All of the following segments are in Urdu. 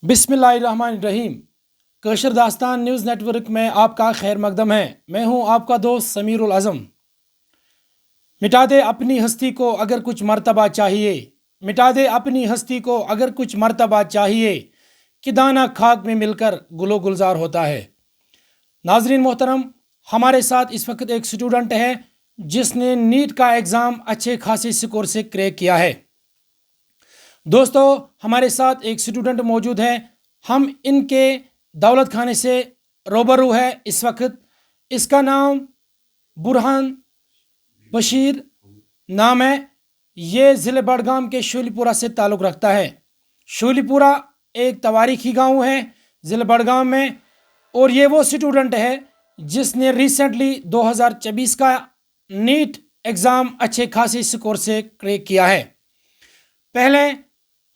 بسم اللہ الرحمن الرحیم. کوشر داستان نیوز نیٹ ورک میں آپ کا خیر مقدم ہے. میں ہوں آپ کا دوست سمیر العظم. مٹا دے اپنی ہستی کو اگر کچھ مرتبہ چاہیے، مٹا دے اپنی ہستی کو اگر کچھ مرتبہ چاہیے، کہ دانہ خاک میں مل کر گل و گلزار ہوتا ہے. ناظرین محترم، ہمارے ساتھ اس وقت ایک سٹوڈنٹ ہے جس نے نیٹ کا ایگزام اچھے خاصے سکور سے کریک کیا ہے. دوستو، ہمارے ساتھ ایک سٹوڈنٹ موجود ہے. ہم ان کے دولت خانے سے روبرو ہے اس وقت. اس کا نام برہان بشیر نام ہے. یہ ضلع بڑگام کے شولی پورہ سے تعلق رکھتا ہے. شولی پورہ ایک تواریخی گاؤں ہے ضلع بڑگام میں، اور یہ وہ سٹوڈنٹ ہے جس نے ریسنٹلی 2024 کا نیٹ ایگزام اچھے خاصے سکور سے کریک کیا ہے. پہلے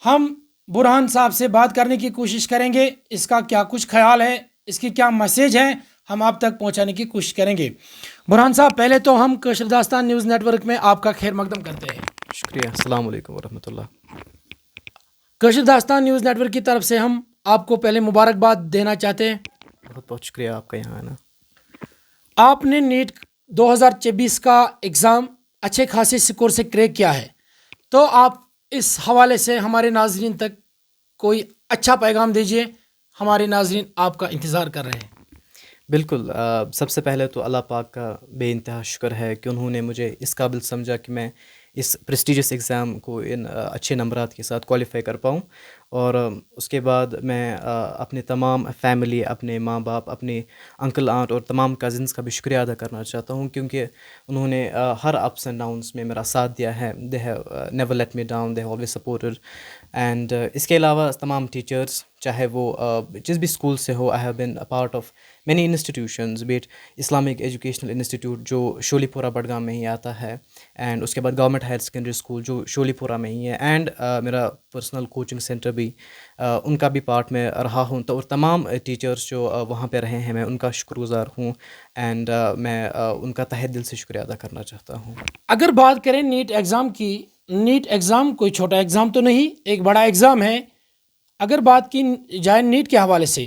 ہم برہان صاحب سے بات کرنے کی کوشش کریں گے. اس کا کیا کچھ خیال ہے، اس کی کیا میسیج ہے، ہم آپ تک پہنچانے کی کوشش کریں گے. برہان صاحب، پہلے تو ہم کوشر داستان نیوز نیٹ ورک میں آپ کا خیر مقدم کرتے ہیں. شکریہ. السلام علیکم ورحمۃ اللہ. کوشر داستان نیوز نیٹ ورک کی طرف سے ہم آپ کو پہلے مبارکباد دینا چاہتے ہیں. بہت بہت شکریہ آپ کا یہاں آنا. آپ نے نیٹ 2024 کا ایگزام اچھے خاصے سکور سے کریک کیا ہے، تو آپ اس حوالے سے ہمارے ناظرین تک کوئی اچھا پیغام دیجیے. ہمارے ناظرین آپ کا انتظار کر رہے ہیں. بالکل. سب سے پہلے تو اللہ پاک کا بے انتہا شکر ہے کہ انہوں نے مجھے اس قابل سمجھا کہ میں اس پریسٹیجس ایگزام کو ان اچھے نمبرات کے ساتھ کوالیفائی کر پاؤں. اور اس کے بعد میں اپنے تمام فیملی، اپنے ماں باپ، اپنے انکل آنٹ اور تمام کزنس کا بھی شکریہ ادا کرنا چاہتا ہوں، کیونکہ انہوں نے ہر اپس اینڈ ڈاؤنس میں میرا ساتھ دیا ہے. They have never let me down, they have always supported. And اس کے علاوہ تمام ٹیچرس، چاہے وہ جس بھی اسکول سے ہو، I have been a part of many institutions, Bait Islamic educational institute جو شولی پورہ بڑگام میں ہی آتا ہے، اینڈ اس کے بعد گورنمنٹ ہائر سیکنڈری اسکول جو شولی پورہ میں ہی ہے، اینڈ میرا پرسنل کوچنگ سینٹر بھی ان کا بھی پارٹ میں رہا ہوں. تو اور تمام ٹیچرس جو وہاں پہ رہے ہیں، میں ان کا شکر گزار ہوں. اینڈ میں ان کا تہہ دل سے شکریہ ادا کرنا چاہتا ہوں. اگر بات کریں نیٹ ایگزام کی، نیٹ ایگزام کوئی چھوٹا ایگزام تو نہیں، ایک بڑا ایگزام ہے. اگر بات کی جائے نیٹ کے حوالے سے،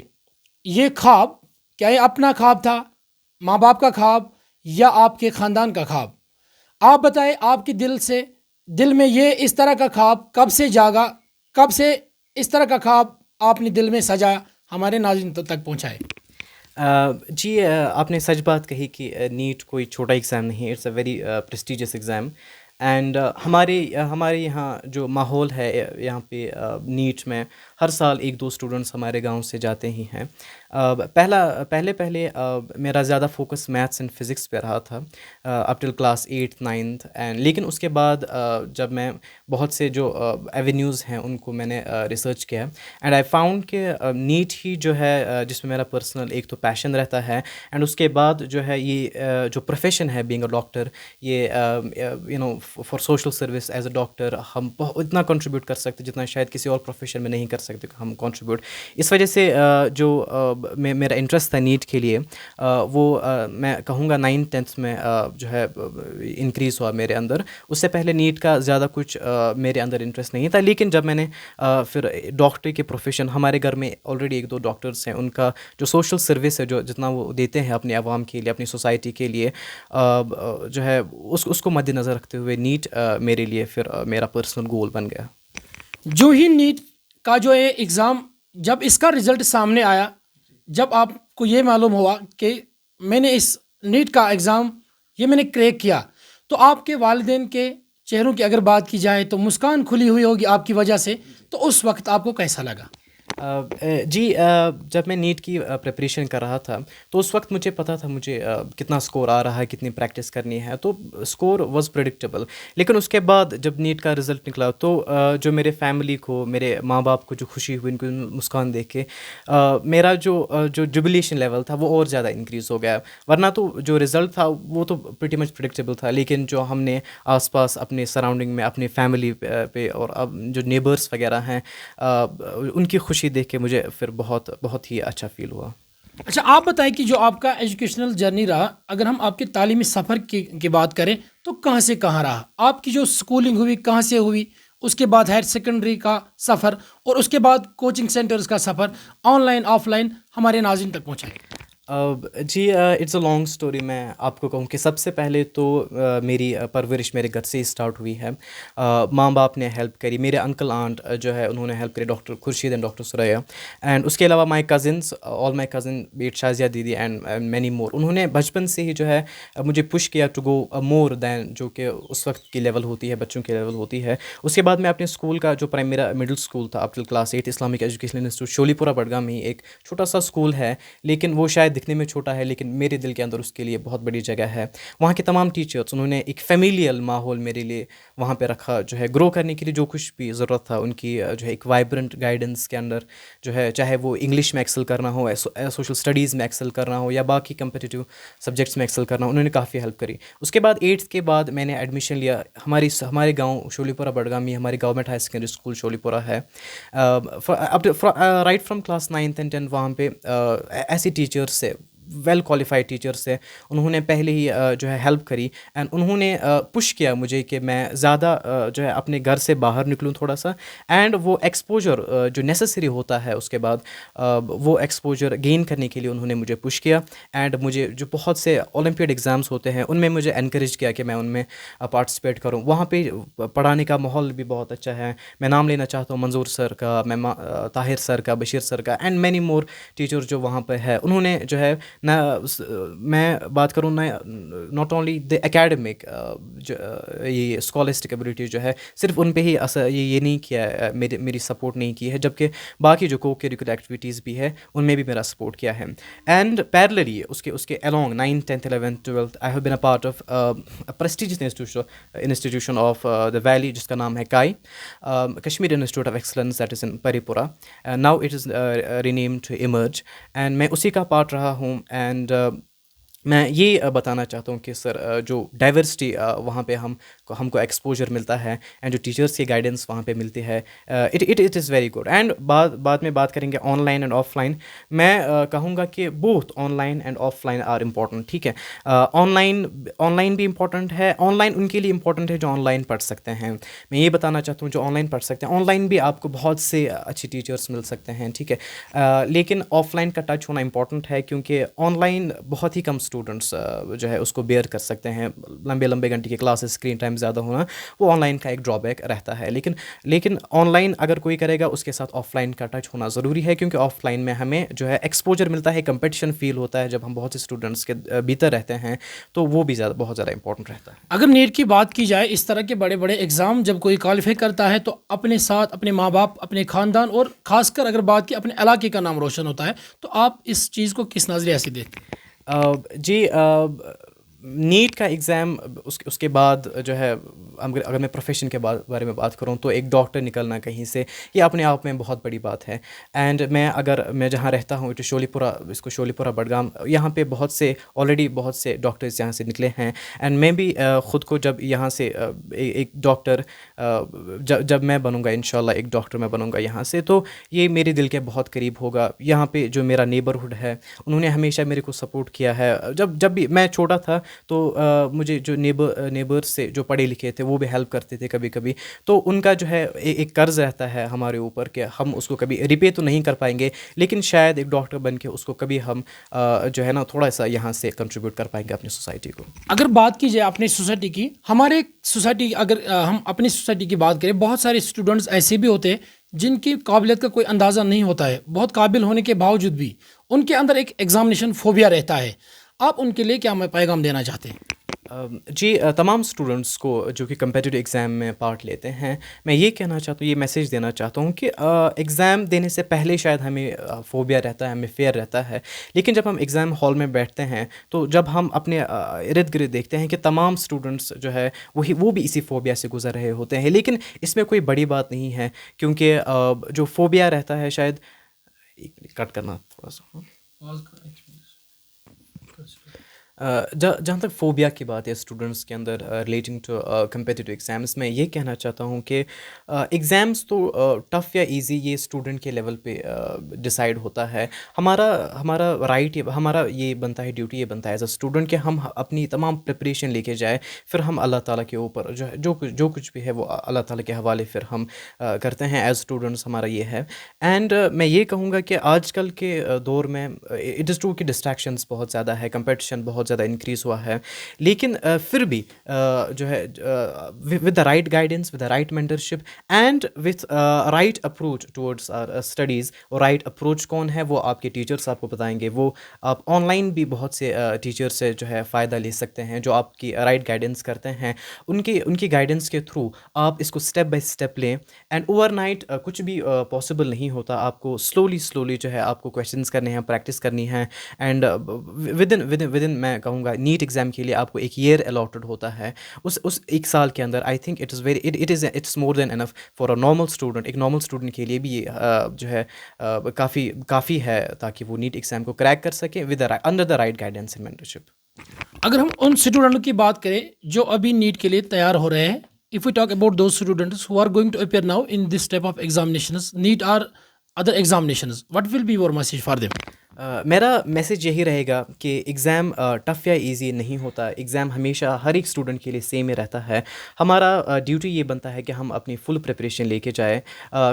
یہ خواب کیا یہ اپنا خواب تھا، ماں باپ کا خواب، یا آپ کے خاندان کا خواب؟ آپ بتائیں، آپ کے دل میں یہ اس طرح کا خواب کب سے جاگا، کب سے اس طرح کا خواب آپ نے دل میں سجایا، ہمارے ناظرین تک پہنچائے. جی، آپ نے سچ بات کہی کہ نیٹ کوئی چھوٹا ایگزام نہیں ہے. It's a very prestigious exam. And ہمارے یہاں جو ماحول ہے یہاں پہ نیٹ میں، ہر سال 1-2 اسٹوڈنٹس ہمارے گاؤں سے جاتے ہی ہیں. پہلے میرا زیادہ فوکس میتھس اینڈ فزکس پہ رہا تھا اپ ٹل کلاس 8th 9th. لیکن اس کے بعد جب میں بہت سے جو ایونیوز ہیں ان کو میں نے ریسرچ کیا، اینڈ آئی فاؤنڈ کہ نیٹ ہی جو ہے جس میں میرا پرسنل ایک تو پیشن رہتا ہے، اینڈ اس کے بعد جو ہے یہ جو پروفیشن ہے بینگ اے ڈاکٹر، یہ for social service as a doctor ہم اتنا کنٹریبیوٹ کر سکتے جتنا شاید کسی اور پروفیشن میں نہیں کر سکتے ہم کنٹریبیوٹ. اس وجہ سے جو میرا انٹرسٹ تھا نیٹ کے لیے، وہ میں کہوں گا 9th-10th میں جو ہے انکریز ہوا میرے اندر. اس سے پہلے نیٹ کا زیادہ کچھ میرے اندر انٹرسٹ نہیں تھا. لیکن جب میں نے پھر ڈاکٹری کے پروفیشن، ہمارے گھر میں آلریڈی 1-2 ڈاکٹرس ہیں، ان کا جو سوشل سروس ہے، جو جتنا وہ دیتے ہیں اپنے عوام کے لیے، اپنی سوسائٹی کے لیے، جو ہے اس کو مد نظر رکھتے ہوئے نیٹ میرے لیے پھر میرا پرسنل گول بن گیا. جو ہی نیٹ کا جو ہے ایگزام، جب اس کا رزلٹ سامنے آیا، جب آپ کو یہ معلوم ہوا کہ میں نے اس نیٹ کا ایگزام یہ میں نے کریک کیا، تو آپ کے والدین کے چہروں کی اگر بات کی جائے تو مسکان کھلی ہوئی ہوگی آپ کی وجہ سے. تو اس وقت آپ کو کیسا لگا؟ جی، جب میں نیٹ کی پریپریشن کر رہا تھا تو اس وقت مجھے پتہ تھا مجھے کتنا سکور آ رہا ہے، کتنی پریکٹس کرنی ہے، تو سکور واز پریڈکٹیبل. لیکن اس کے بعد جب نیٹ کا رزلٹ نکلا تو جو میرے فیملی کو، میرے ماں باپ کو جو خوشی ہوئی، ان کو مسکان دیکھ کے میرا جو جوبلیشن لیول تھا وہ اور زیادہ انکریز ہو گیا. ورنہ تو جو رزلٹ تھا وہ تو پریٹی مچ پریڈکٹیبل تھا، لیکن جو ہم نے آس پاس اپنے سراؤنڈنگ میں، اپنی فیملی پہ اور اب جو نیبرس وغیرہ ہیں، ان کی خوشی دیکھ کے مجھے پھر بہت ہی اچھا فیل ہوا. اچھا، آپ بتائیں کہ جو آپ کا ایجوکیشنل جرنی رہا، اگر ہم آپ کے تعلیمی سفر کی بات کریں تو کہاں سے کہاں رہا؟ آپ کی جو اسکولنگ ہوئی کہاں سے ہوئی، اس کے بعد ہائر سیکنڈری کا سفر اور اس کے بعد کوچنگ سینٹرز کا سفر آن لائن آف لائن ہمارے ناظرین تک پہنچائیں؟ جی اٹس اے لانگ اسٹوری. میں آپ کو کہوں کہ سب سے پہلے تو میری پرورش میرے گھر سے ہی اسٹارٹ ہوئی ہے. ماں باپ نے ہیلپ کری, میرے انکل آنٹ جو ہے انہوں نے ہیلپ کری, doctor Khurshid and doctor Suraiya. And اس کے علاوہ my cousins, all my cousin but Shazia دیدی اینڈ مینی مور, انہوں نے بچپن سے ہی جو ہے مجھے پش کیا ٹو گو مور دین جو کہ اس وقت کی لیول ہوتی ہے, بچوں کی لیول ہوتی ہے. اس کے بعد میں اپنے اسکول کا جو میرا مڈل اسکول تھا اپ ٹل class 8, Islamic education institute surely پورہ بڈگام میں, ایک چھوٹا سا اسکول ہے لیکن وہ شاید دکھنے میں چھوٹا ہے لیکن میرے دل کے اندر اس کے لیے بہت بڑی جگہ ہے. وہاں کے تمام ٹیچرس, انہوں نے ایک فیملیل ماحول میرے لیے وہاں پہ رکھا جو ہے گرو کرنے کے لیے. جو کچھ بھی ضرورت تھا ان کی جو ہے ایک وائبرنٹ گائیڈنس کے اندر جو ہے, چاہے وہ انگلش میں ایکسل کرنا ہو, سوشل اسٹڈیز میں ایکسل کرنا ہو یا باقی کمپٹیٹیو سبجیکٹس میں ایکسل کرنا ہو, انہوں نے کافی ہیلپ کری. اس کے بعد 8th کے بعد میں نے ایڈمیشن لیا ہمارے گاؤں شولی پورہ بڈگام میں, ہماری government higher secondary school surely پورہ ہے. Right from class 9th and 10th وہاں پہ ایسی ٹیچرس سے, ویل کوالیفائڈ ٹیچرس سے, انہوں نے پہلے ہی جو ہے ہیلپ کری اینڈ انہوں نے پش کیا مجھے کہ میں زیادہ جو ہے اپنے گھر سے باہر نکلوں تھوڑا سا, اینڈ وہ ایکسپوجر جو نیسسری ہوتا ہے اس کے بعد وہ ایکسپوجر گین کرنے کے لیے انہوں نے مجھے پش کیا. اینڈ مجھے جو بہت سے اولمپیڈ ایگزامس ہوتے ہیں ان میں مجھے انکریج کیا کہ میں ان میں پارٹیسپیٹ کروں. وہاں پہ پڑھانے کا ماحول بھی بہت اچھا ہے. میں نام لینا چاہتا ہوں منظور سر کا, میں طاہر سر کا, بشیر سر کا, اینڈ مینی مور ٹیچر جو وہاں پہ ہے. انہوں نے جو ہے نہ, میں بات کروں نہ ناٹ اونلی دی اکیڈمک جو یہ اسکالسٹک ایبلٹی جو ہے صرف ان پہ ہی یہ نہیں کیا ہے, میری سپورٹ نہیں کی ہے, جبکہ باقی جو کو کریکولر ایکٹیویٹیز بھی ہے ان میں بھی میرا سپورٹ کیا ہے. اینڈ پیرللی اس کے along 9th 10th 11th 12th I have been a part of a prestigious institution of the valley جس کا نام ہے کائی, Kashmir institute of excellence that is in Paripora. Now it is renamed to emerge, and میں اسی کا پارٹ رہا ہوں. اینڈ میں یہ بتانا چاہتا ہوں کہ سر جو ڈائیورسٹی وہاں پہ ہم کو ایکسپوجر ملتا ہے اینڈ جو ٹیچرس کی گائیڈنس وہاں پہ ملتی ہے, it is very good. And بعد میں بات کریں گے online and offline. میں کہوں گا کہ both online and offline are important. ٹھیک ہے, آن لائن بھی امپورٹنٹ ہے. آن لائن ان کے لیے امپورٹنٹ ہے جو آن لائن پڑھ سکتے ہیں. میں یہ بتانا چاہتا ہوں جو آن لائن پڑھ سکتے ہیں, آن لائن بھی آپ کو بہت سے اچھے ٹیچرس مل سکتے ہیں. ٹھیک ہے, لیکن آف لائن کا ٹچ ہونا امپورٹنٹ ہے کیونکہ آن لائن بہت ہی کم اسٹوڈنٹس جو ہے اس کو بیئر کر سکتے ہیں. لمبے گھنٹے کے کلاسز, اسکرین ٹائم زیادہ ہونا, وہ آن لائن کا ایک ڈرا بیک رہتا ہے. لیکن آن لائن اگر کوئی کرے گا اس کے ساتھ آف لائن کا ٹچ ہونا ضروری ہے, کیونکہ آف لائن میں ہمیں جو ہے ایکسپوجر ملتا ہے, کمپٹیشن فیل ہوتا ہے جب ہم بہت سے اسٹوڈنٹس کے بھیتر رہتے ہیں, تو وہ بھی بہت زیادہ امپورٹنٹ رہتا ہے. اگر نیٹ کی بات کی جائے, اس طرح کے بڑے بڑے ایگزام جب کوئی کوالیفائی کرتا ہے تو اپنے ساتھ اپنے ماں باپ, اپنے خاندان اور خاص کر اگر بات کی اپنے علاقے کا نام روشن ہوتا ہے, تو آپ اس چیز کو کس نظریے سے دیکھتے ہیں؟ جی, نیٹ کا ایگزام اس کے بعد جو ہے, اگر میں پروفیشن کے بارے میں بات کروں تو ایک ڈاکٹر نکلنا کہیں سے, یہ اپنے آپ میں بہت بڑی بات ہے. اینڈ میں جہاں رہتا ہوں شولی پورہ, اس کو شولی پورہ بڈگام, یہاں پہ آلریڈی بہت سے ڈاکٹرز یہاں سے نکلے ہیں. اینڈ میں بھی خود کو جب یہاں سے ایک ڈاکٹر, جب میں بنوں گا انشاءاللہ ایک ڈاکٹر میں بنوں گا یہاں سے, تو یہ میرے دل کے بہت قریب ہوگا. یہاں پہ جو میرا نیبرہڈ ہے انہوں نے ہمیشہ میرے کو سپورٹ کیا ہے. جب بھی میں چھوٹا تھا تو مجھے جو نیبرس سے جو پڑھے لکھے تھے وہ بھی ہیلپ کرتے تھے کبھی کبھی. تو ان کا جو ہے ایک قرض رہتا ہے ہمارے اوپر کہ ہم اس کو کبھی ریپے تو نہیں کر پائیں گے, لیکن شاید ایک ڈاکٹر بن کے اس کو کبھی ہم جو ہے نا تھوڑا سا یہاں سے کنٹریبیوٹ کر پائیں گے اپنی سوسائٹی کو. اگر بات کی جائے اپنی سوسائٹی کی, ہمارے سوسائٹی, اگر ہم اپنی سوسائٹی کی بات کریں, بہت سارے اسٹوڈنٹس ایسے بھی ہوتے ہیں جن کی قابلیت کا کوئی اندازہ نہیں ہوتا ہے, بہت قابل ہونے کے باوجود بھی ان کے اندر ایک ایگزامینیشن فوبیا رہتا ہے. آپ ان کے لیے کیا پیغام دینا چاہتے ہیں؟ جی, تمام اسٹوڈنٹس کو جو کہ کمپیٹیٹیو ایگزام میں پارٹ لیتے ہیں, میں یہ کہنا چاہتا ہوں, یہ میسیج دینا چاہتا ہوں کہ ایگزام دینے سے پہلے شاید ہمیں فوبیا رہتا ہے, ہمیں فیئر رہتا ہے, لیکن جب ہم ایگزام ہال میں بیٹھتے ہیں تو جب ہم اپنے ارد گرد دیکھتے ہیں کہ تمام اسٹوڈنٹس جو ہے وہ بھی اسی فوبیا سے گزر رہے ہوتے ہیں. لیکن اس میں کوئی بڑی بات نہیں ہے, کیونکہ جو فوبیا رہتا ہے, شاید کٹ کرنا تھوڑا سا, جہاں تک فوبیا کی بات ہے اسٹوڈنٹس کے اندر ریلیٹنگ ٹو کمپیٹیٹیو ایگزامس، میں یہ کہنا چاہتا ہوں کہ ایگزامس تو ٹف یا ایزی یہ اسٹوڈنٹ کے لیول پہ ڈیسائیڈ ہوتا ہے. ہمارا رائٹ، ہمارا یہ بنتا ہے، ڈیوٹی یہ بنتا ہے ایز اے اسٹوڈنٹ کہ ہم اپنی تمام پریپریشن لے کے جائیں، پھر ہم اللہ تعالیٰ کے اوپر جو کچھ بھی ہے وہ اللہ تعالیٰ کے حوالے پھر ہم کرتے ہیں ایز اسٹوڈنٹس. ہمارا یہ ہے. اینڈ میں یہ کہوں گا کہ آج کل کے دور میں اٹ از ٹرو کہ ڈسٹریکشنس بہت زیادہ ہے، کمپٹیشن بہت زیادہ انکریز ہوا ہے، لیکن پھر بھی جو ہے with the right guidance, with the right mentorship and with right approach towards are studies. اور رائٹ اپروچ کون ہے وہ آپ کے ٹیچرس آپ کو بتائیں گے. وہ آپ آن لائن بھی بہت سے ٹیچر سے جو ہے فائدہ لے سکتے ہیں جو آپ کی رائٹ گائیڈنس کرتے ہیں. ان کی گائیڈنس کے تھرو آپ اس کو اسٹیپ بائی اسٹیپ لیں. اینڈ اوور نائٹ کچھ بھی پاسبل نہیں ہوتا. آپ کو سلولی جو ہے آپ کو کویشچنس کرنے ہیں، پریکٹس کرنی ہے. اینڈ ود ان میں کہوں گا نیٹ ایگزام کے لیے آپ کو ایک ایئر الاٹڈ ہوتا ہے. اس ایک سال کے اندر I think it's more than enough for a normal student. ایک نارمل اسٹوڈنٹ کے لیے بھی یہ جو ہے کافی ہے تاکہ وہ نیٹ ایگزام کو کریک کر سکیں under the right guidance and mentorship. اگر ہم ان اسٹوڈنٹوں کی بات کریں جو ابھی نیٹ کے لیے تیار ہو رہے ہیں، if we talk about those students who are going to appear now in this type of examinations, NEET or other examinations, what will be your message for them? میرا میسیج یہی رہے گا کہ ایگزام ٹف یا ایزی نہیں ہوتا. ایگزام ہمیشہ ہر ایک اسٹوڈنٹ کے لیے سیم ہی رہتا ہے. ہمارا ڈیوٹی یہ بنتا ہے کہ ہم اپنی فل پریپریشن لے کے جائیں.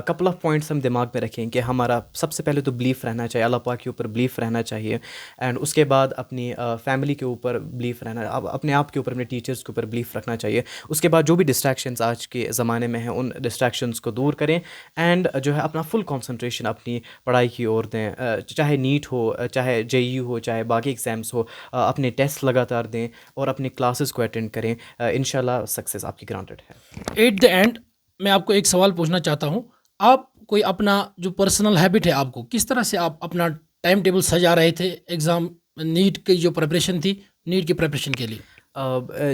کپل آف پوائنٹس ہم دماغ میں رکھیں کہ ہمارا سب سے پہلے تو بلیف رہنا چاہیے، اللہ پاک کے اوپر بلیف رہنا چاہیے. اینڈ اس کے بعد اپنی فیملی کے اوپر بلیف رہنا، اپنے آپ کے اوپر، اپنے ٹیچرس کے اوپر بلیف رکھنا چاہیے. اس کے بعد جو بھی ڈسٹریکشنز آج کے زمانے میں ہیں ان ڈسٹریکشنز کو دور کریں. اینڈ جو ہے اپنا فل کنسنٹریشن اپنی پڑھائی کی اور دیں. چاہے نیٹ ہو، چاہے JEE ہو، چاہے باقی ایگزامس ہو، اپنے ٹیسٹ لگاتار دیں اور اپنے کلاسز کو اٹینڈ کریں. انشاءاللہ سکسیز آپ کی گرانٹڈ ہے. ایٹ دا اینڈ میں آپ کو ایک سوال پوچھنا چاہتا ہوں. آپ کوئی اپنا جو پرسنل ہیبٹ ہے، آپ کو کس طرح سے آپ اپنا ٹائم ٹیبل سجا رہے تھے ایگزام نیٹ کی جو پریپریشن تھی، نیٹ کی پریپریشن کے لیے؟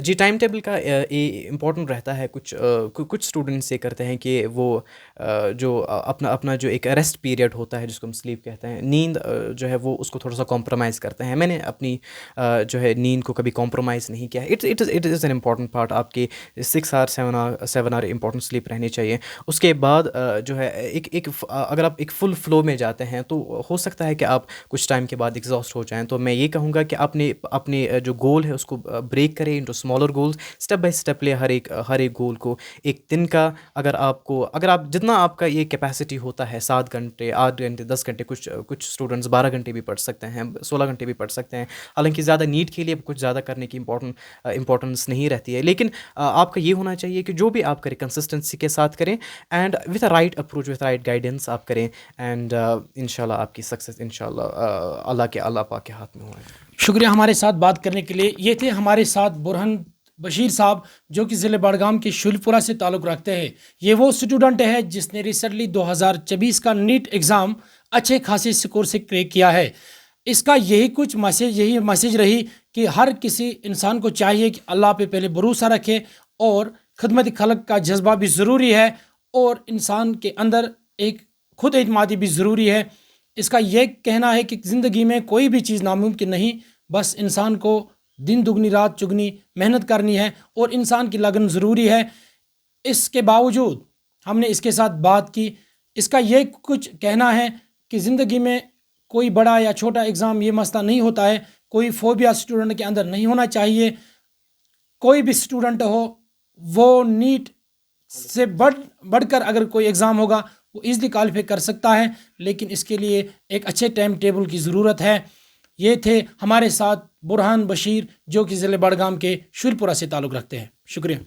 جی ٹائم ٹیبل کا امپورٹنٹ رہتا ہے. کچھ اسٹوڈنٹس یہ کرتے ہیں کہ وہ جو اپنا جو ایک ریسٹ پیریڈ ہوتا ہے جس کو ہم سلیپ کہتے ہیں، نیند جو ہے وہ اس کو تھوڑا سا کمپرومائز کرتے ہیں. میں نے اپنی جو ہے نیند کو کبھی کمپرومائز نہیں کیا. It is an important part. آپ کی 6 اور 7 آور امپورٹنٹ سلیپ رہنی چاہیے. اس کے بعد جو ہے اگر آپ ایک فل فلو میں جاتے ہیں تو ہو سکتا ہے کہ آپ کچھ ٹائم کے بعد ایگزاسٹ ہو جائیں. تو میں یہ کہوں گا کہ اپنے جو گول ہے اس کو بریک کریں into smaller goals. Step by step لے ہر ایک گول کو. ایک دن کا اگر آپ جتنا آپ کا یہ کیپیسٹی ہوتا ہے، 7 گھنٹے، 8 گھنٹے، 10 گھنٹے، کچھ اسٹوڈنٹس 12 گھنٹے بھی پڑھ سکتے ہیں، 16 گھنٹے بھی پڑھ سکتے ہیں. حالانکہ زیادہ نیٹ کے لیے کچھ زیادہ کرنے کی امپورٹنس نہیں رہتی ہے، لیکن آپ کا یہ ہونا چاہیے کہ جو بھی آپ کریں کنسسٹنسی کے ساتھ کریں and with a right approach, with right guidance آپ کریں. اینڈ انشاءاللہ آپ کی سکسیز انشاءاللہ اللہ پاک کے ہاتھ میں ہوا ہے. شکریہ ہمارے ساتھ بات کرنے کے لیے. یہ تھے ہمارے ساتھ برہان بشیر صاحب جو کہ ضلع بڑگام کے شولپورہ سے تعلق رکھتے ہیں. یہ وہ اسٹوڈنٹ ہے جس نے ریسنٹلی 2024 کا نیٹ ایگزام اچھے خاصے سکور سے کریک کیا ہے. اس کا یہی میسیج رہی کہ ہر کسی انسان کو چاہیے کہ اللہ پہ پہلے بھروسہ رکھے اور خدمت خلق کا جذبہ بھی ضروری ہے اور انسان کے اندر ایک خود اعتمادی بھی ضروری ہے. اس کا یہ کہنا ہے کہ زندگی میں کوئی بھی چیز ناممکن نہیں، بس انسان کو دن دگنی رات چگنی محنت کرنی ہے اور انسان کی لگن ضروری ہے. اس کے باوجود ہم نے اس کے ساتھ بات کی. اس کا یہ کچھ کہنا ہے کہ زندگی میں کوئی بڑا یا چھوٹا ایگزام یہ مسئلہ نہیں ہوتا ہے. کوئی فوبیا اسٹوڈنٹ کے اندر نہیں ہونا چاہیے. کوئی بھی اسٹوڈنٹ ہو وہ نیٹ سے بڑھ کر اگر کوئی ایگزام ہوگا وہ ایزلی کوالیفائی کر سکتا ہے، لیکن اس کے لیے ایک اچھے ٹائم ٹیبل کی ضرورت ہے. یہ تھے ہمارے ساتھ برہان بشیر جو کہ ضلع بڑگام کے شولپورہ سے تعلق رکھتے ہیں. شکریہ.